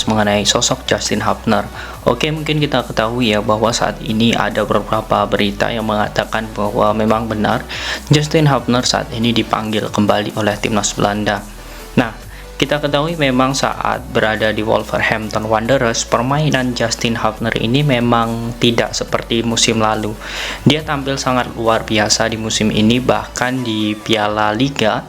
membahas mengenai sosok Justin Hubner. Oke, mungkin kita ketahui ya bahwa saat ini ada beberapa berita yang mengatakan bahwa memang benar Justin Hubner saat ini dipanggil kembali oleh timnas Belanda. Nah, kita ketahui memang saat berada di Wolverhampton Wanderers, permainan Justin Hubner ini memang tidak seperti musim lalu. Dia tampil sangat luar biasa di musim ini, bahkan di Piala Liga,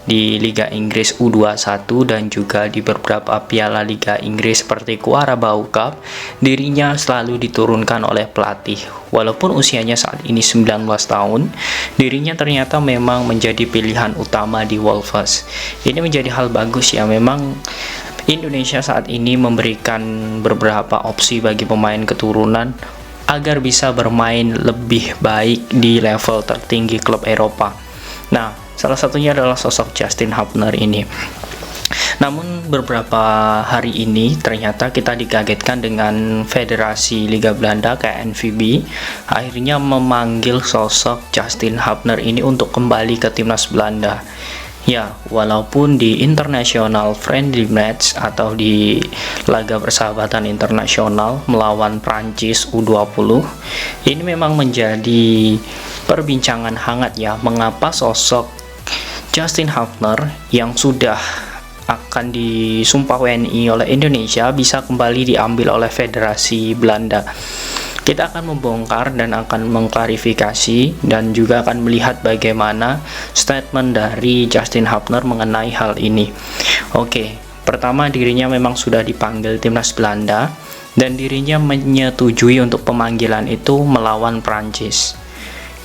di Liga Inggris U21 dan juga di beberapa Piala Liga Inggris seperti Carabao Cup, dirinya selalu diturunkan oleh pelatih. Walaupun usianya saat ini 19 tahun, dirinya ternyata memang menjadi pilihan utama di Wolves. Ini menjadi hal bagus ya, memang Indonesia saat ini memberikan beberapa opsi bagi pemain keturunan agar bisa bermain lebih baik di level tertinggi klub Eropa. Nah, salah satunya adalah sosok Justin Hubner ini. Namun beberapa hari ini ternyata kita dikagetkan dengan Federasi Liga Belanda KNVB akhirnya memanggil sosok Justin Hubner ini untuk kembali ke timnas Belanda. Ya, walaupun di international friendly match atau di laga persahabatan internasional melawan Prancis U20, ini memang menjadi perbincangan hangat ya, mengapa sosok Justin Hubner yang sudah akan disumpah WNI oleh Indonesia bisa kembali diambil oleh Federasi Belanda. Kita akan membongkar dan akan mengklarifikasi dan juga akan melihat bagaimana statement dari Justin Hubner mengenai hal ini. Oke, pertama dirinya memang sudah dipanggil timnas Belanda dan dirinya menyetujui untuk pemanggilan itu melawan Prancis.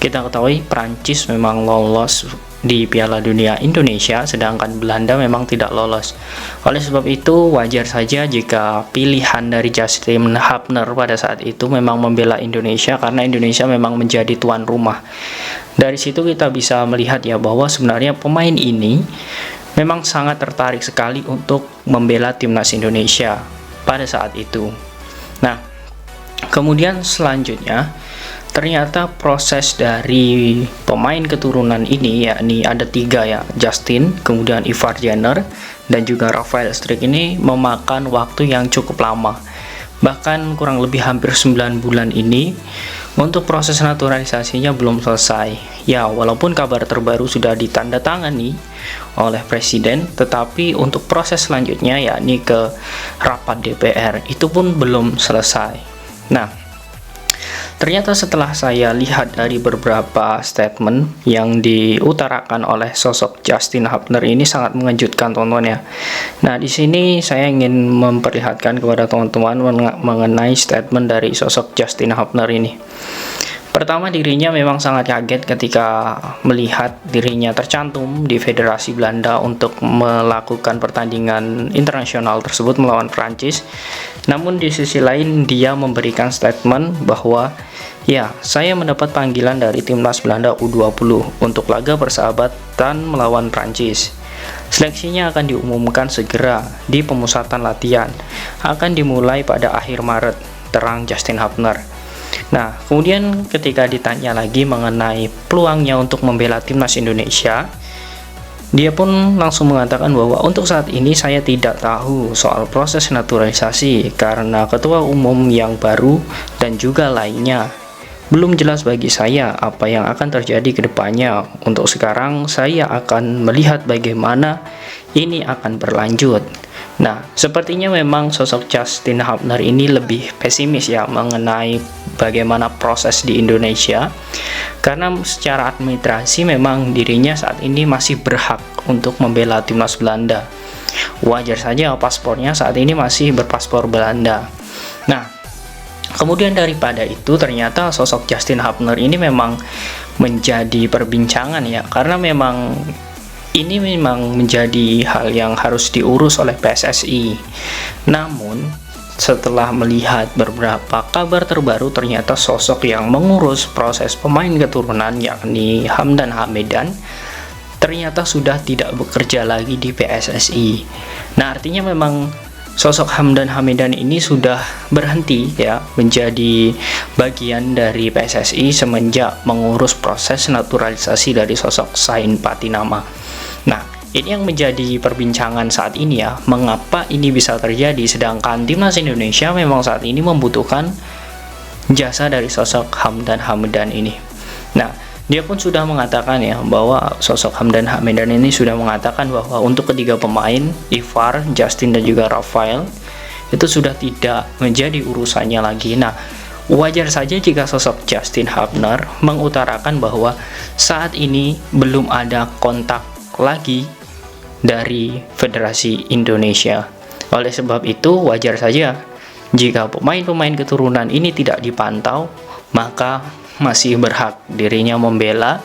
Kita ketahui Prancis memang lolos di Piala Dunia Indonesia, sedangkan Belanda memang tidak lolos. Oleh sebab itu, wajar saja jika pilihan dari Justin Hubner pada saat itu memang membela Indonesia, karena Indonesia memang menjadi tuan rumah. Dari situ kita bisa melihat ya bahwa sebenarnya pemain ini memang sangat tertarik sekali untuk membela timnas Indonesia pada saat itu. Nah, kemudian selanjutnya ternyata proses dari pemain keturunan ini, yakni ada 3 ya, Justin, kemudian Ivar Jenner, dan juga Rafael Struijk, ini memakan waktu yang cukup lama. Bahkan kurang lebih hampir 9 bulan ini untuk proses naturalisasinya belum selesai. Ya, walaupun kabar terbaru sudah ditandatangani oleh Presiden, tetapi untuk proses selanjutnya yakni ke rapat DPR itu pun belum selesai. Nah, ternyata setelah saya lihat dari beberapa statement yang diutarakan oleh sosok Justin Hubner ini sangat mengejutkan teman-teman ya. Nah, di sini saya ingin memperlihatkan kepada teman-teman mengenai statement dari sosok Justin Hubner ini. Pertama, dirinya memang sangat kaget ketika melihat dirinya tercantum di Federasi Belanda untuk melakukan pertandingan internasional tersebut melawan Prancis. Namun di sisi lain dia memberikan statement bahwa ya, saya mendapat panggilan dari timnas Belanda U20 untuk laga persahabatan melawan Prancis. Seleksinya akan diumumkan segera di pemusatan latihan. Akan dimulai pada akhir Maret, terang Justin Hubner. Nah, kemudian ketika ditanya lagi mengenai peluangnya untuk membela timnas Indonesia, dia pun langsung mengatakan bahwa untuk saat ini saya tidak tahu soal proses naturalisasi karena ketua umum yang baru dan juga lainnya. Belum jelas bagi saya apa yang akan terjadi ke depannya. Untuk sekarang saya akan melihat bagaimana ini akan berlanjut. Nah, sepertinya memang sosok Justin Hubner ini lebih pesimis ya mengenai bagaimana proses di Indonesia, karena secara administrasi memang dirinya saat ini masih berhak untuk membela timnas Belanda. Wajar saja paspornya saat ini masih berpaspor Belanda. Nah, kemudian daripada itu ternyata sosok Justin Hubner ini memang menjadi perbincangan ya, karena memang ini memang menjadi hal yang harus diurus oleh PSSI. Namun, setelah melihat beberapa kabar terbaru, ternyata sosok yang mengurus proses pemain keturunan yakni Hamdan Hamedan ternyata sudah tidak bekerja lagi di PSSI. Nah, artinya memang sosok Hamdan Hamedan ini sudah berhenti ya menjadi bagian dari PSSI semenjak mengurus proses naturalisasi dari sosok Sain Patinama. Nah, ini yang menjadi perbincangan saat ini ya, mengapa ini bisa terjadi sedangkan timnas Indonesia memang saat ini membutuhkan jasa dari sosok Hamdan Hamdan ini. Nah, dia pun sudah mengatakan ya bahwa sosok Hamdan Hamdan ini sudah mengatakan bahwa untuk ketiga pemain, Ivar, Justin dan juga Rafael, itu sudah tidak menjadi urusannya lagi. Nah, wajar saja jika sosok Justin Hubner mengutarakan bahwa saat ini belum ada kontak lagi dari Federasi Indonesia. Oleh sebab itu, wajar saja jika pemain-pemain keturunan ini tidak dipantau, maka masih berhak dirinya membela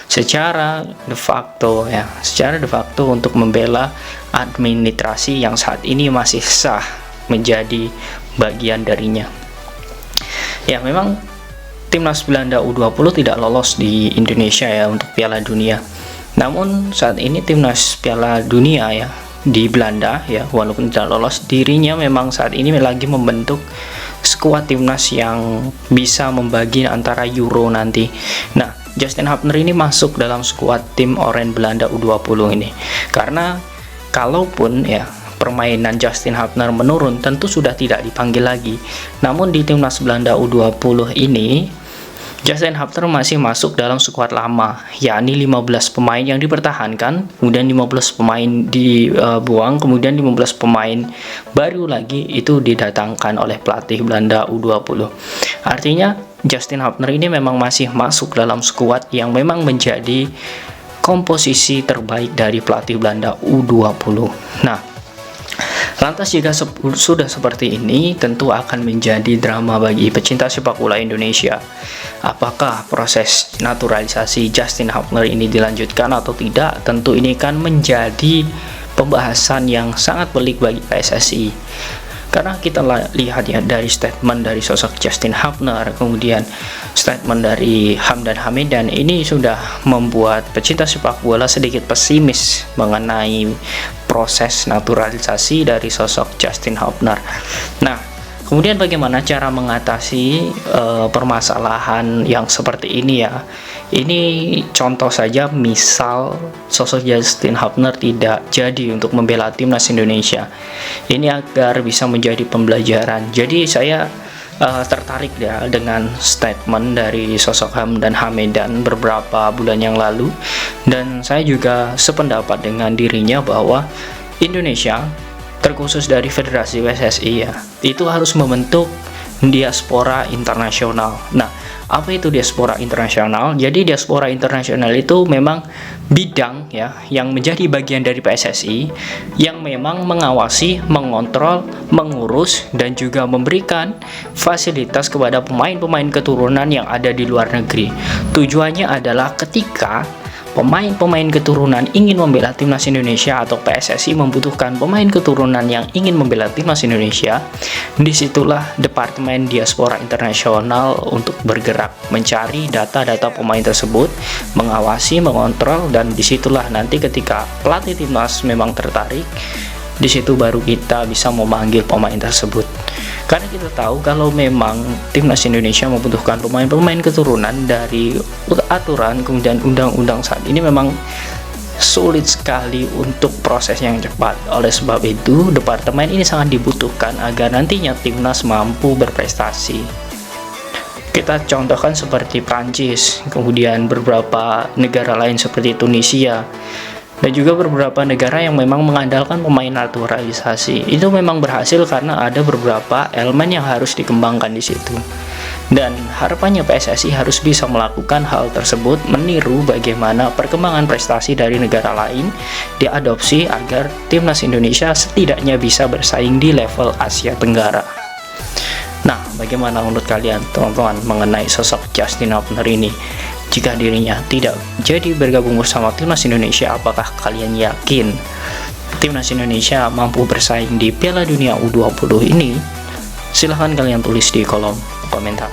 secara de facto ya, secara de facto untuk membela administrasi yang saat ini masih sah menjadi bagian darinya. Ya, memang timnas Belanda U20 tidak lolos di Indonesia ya untuk Piala Dunia. Namun saat ini timnas Piala Dunia ya di Belanda ya, walaupun tidak lolos, dirinya memang saat ini lagi membentuk skuad timnas yang bisa membagi antara Euro nanti. Nah, Justin Hubner ini masuk dalam skuad tim Oranje Belanda U20 ini. Karena kalaupun ya permainan Justin Hubner menurun, tentu sudah tidak dipanggil lagi. Namun di timnas Belanda U20 ini, Justin Hubner masih masuk dalam skuad lama, yakni 15 pemain yang dipertahankan, kemudian 15 pemain dibuang, kemudian 15 pemain baru lagi itu didatangkan oleh pelatih Belanda U20. Artinya Justin Hubner ini memang masih masuk dalam skuad yang memang menjadi komposisi terbaik dari pelatih Belanda U20. Nah, lantas jika sudah seperti ini, tentu akan menjadi drama bagi pecinta sepak bola Indonesia. Apakah proses naturalisasi Justin Hubner ini dilanjutkan atau tidak? Tentu ini kan menjadi pembahasan yang sangat pelik bagi PSSI. Karena kita lihat ya dari statement dari sosok Justin Hubner, kemudian statement dari Hamdan Hamdan, ini sudah membuat pecinta sepak bola sedikit pesimis mengenai proses naturalisasi dari sosok Justin Hubner. Nah, kemudian bagaimana cara mengatasi permasalahan yang seperti ini ya? Ini contoh saja, misal sosok Justin Hubner tidak jadi untuk membela timnas Indonesia. Ini agar bisa menjadi pembelajaran. Jadi saya tertarik ya dengan statement dari sosok Hamdan Hamdan beberapa bulan yang lalu, dan saya juga sependapat dengan dirinya bahwa Indonesia, terkhusus dari Federasi PSSI ya, itu harus membentuk diaspora internasional. Nah, apa itu diaspora internasional? Jadi diaspora internasional itu memang bidang ya yang menjadi bagian dari PSSI yang memang mengawasi, mengontrol, mengurus dan juga memberikan fasilitas kepada pemain-pemain keturunan yang ada di luar negeri. Tujuannya adalah ketika pemain-pemain keturunan ingin membela timnas Indonesia atau PSSI membutuhkan pemain keturunan yang ingin membela timnas Indonesia, disitulah Departemen Diaspora Internasional untuk bergerak mencari data-data pemain tersebut, mengawasi, mengontrol, dan disitulah nanti ketika pelatih timnas memang tertarik, disitu baru kita bisa memanggil pemain tersebut. Karena kita tahu kalau memang timnas Indonesia membutuhkan pemain-pemain keturunan, dari aturan kemudian undang-undang saat ini memang sulit sekali untuk proses yang cepat. Oleh sebab itu, departemen ini sangat dibutuhkan agar nantinya timnas mampu berprestasi. Kita contohkan seperti Prancis, kemudian beberapa negara lain seperti Tunisia, dan juga beberapa negara yang memang mengandalkan pemain naturalisasi. Itu memang berhasil karena ada beberapa elemen yang harus dikembangkan di situ. Dan harapannya PSSI harus bisa melakukan hal tersebut, meniru bagaimana perkembangan prestasi dari negara lain diadopsi agar timnas Indonesia setidaknya bisa bersaing di level Asia Tenggara. Nah, bagaimana menurut kalian teman-teman mengenai sosok Justin Hubner ini? Jika dirinya tidak jadi bergabung bersama timnas Indonesia, apakah kalian yakin timnas Indonesia mampu bersaing di Piala Dunia U20 ini? Silahkan kalian tulis di kolom komentar.